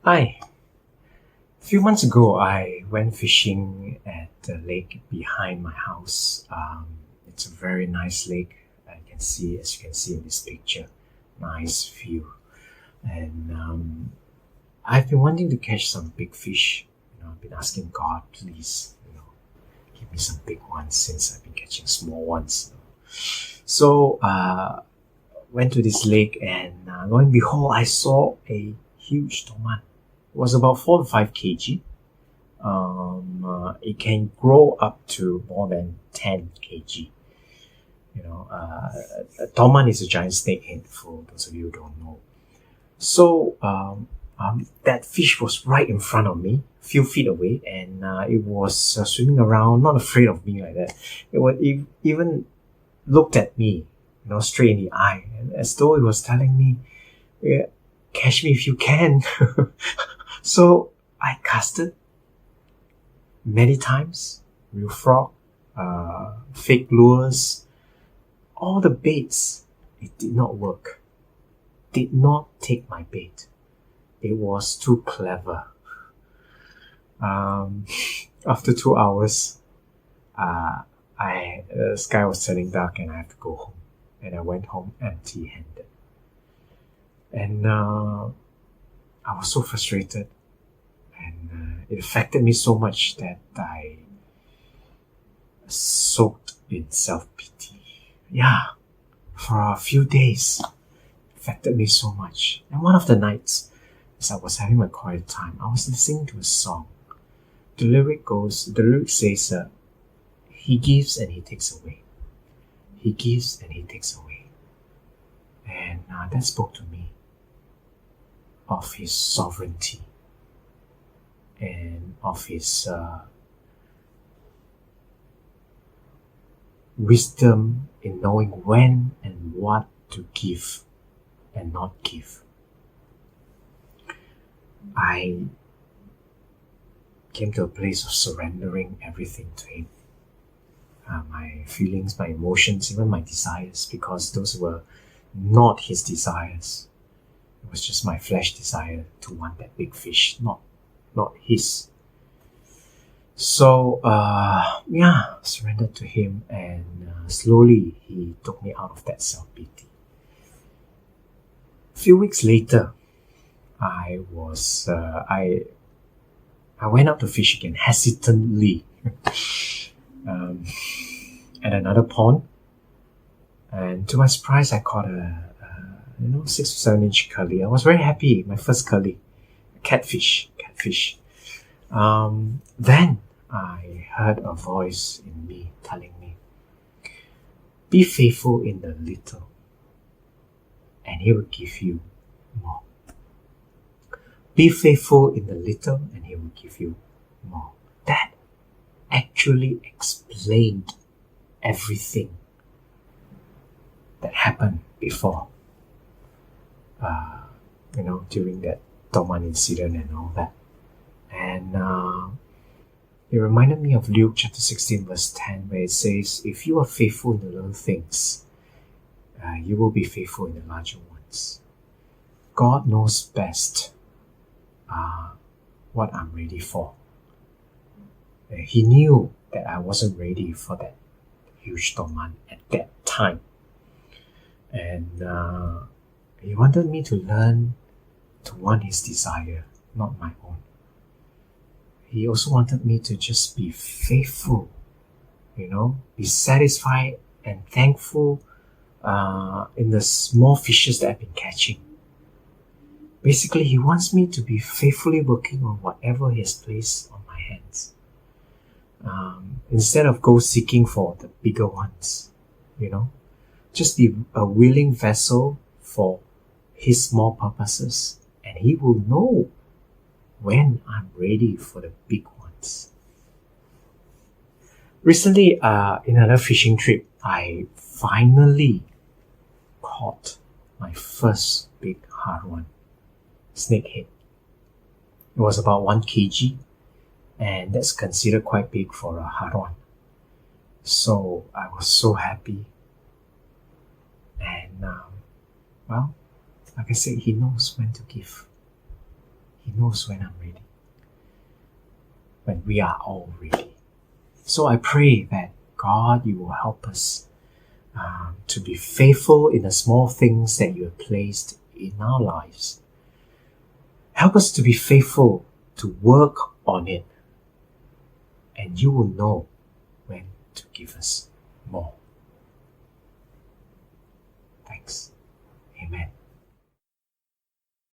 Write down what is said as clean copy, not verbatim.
Hi. A few months ago, I went fishing at the lake behind my house. It's a very nice lake. As you can see in this picture, nice view. And I've been wanting to catch some big fish. I've been asking God, please, give me some big ones since I've been catching small ones. So, went to this lake, and lo and behold, I saw a huge toman. It was about 4 to 5 kg. It can grow up to more than 10 kg. A toman is a giant snakehead, for those of you who don't know. So that fish was right in front of me, a few feet away, and it was swimming around, not afraid of me like that. It even looked at me, straight in the eye, and as though it was telling me, "Yeah, catch me if you can." So I casted many times, real frog, fake lures, all the baits. It did not work. Did not take my bait. It was too clever. Um, After 2 hours, the sky was turning dark and I had to go home. And I went home empty-handed. And I was so frustrated, and it affected me so much that I soaked in self-pity. Yeah, for a few days, it affected me so much. And one of the nights, as I was having my quiet time, I was listening to a song. The lyric says, he gives and he takes away. He gives and he takes away. And that spoke to me of his sovereignty and of his wisdom in knowing when and what to give and not give. I came to a place of surrendering everything to him. My feelings, my emotions, even my desires, because those were not his desires. It was just my flesh desire to want that big fish, not his. So, surrendered to him, and slowly he took me out of that self-pity. A few weeks later, I went out to fish again, hesitantly, at another pond, and to my surprise, I caught a 6 to 7 inch curly. I was very happy, my first curly, catfish. Then I heard a voice in me telling me, be faithful in the little, and he will give you more. Be faithful in the little, and he will give you more. That actually explained everything that happened before. During that Toman incident and all that. And it reminded me of Luke chapter 16 verse 10, where it says, if you are faithful in the little things, you will be faithful in the larger ones. God knows best what I'm ready for. He knew that I wasn't ready for that huge Toman at that time. And he wanted me to learn to want his desire, not my own. He also wanted me to just be faithful, be satisfied and thankful in the small fishes that I've been catching. Basically, he wants me to be faithfully working on whatever he has placed on my hands. Instead of go seeking for the bigger ones, just be a willing vessel for his small purposes, and he will know when I'm ready for the big ones. Recently, in another fishing trip, I finally caught my first big hard one, snakehead. It was about 1 kg, and that's considered quite big for a hard one. So I was so happy. And like I said, he knows when to give. He knows when I'm ready, when we are all ready. So I pray that God, you will help us to be faithful in the small things that you have placed in our lives. Help us to be faithful to work on it, and you will know when to give us more.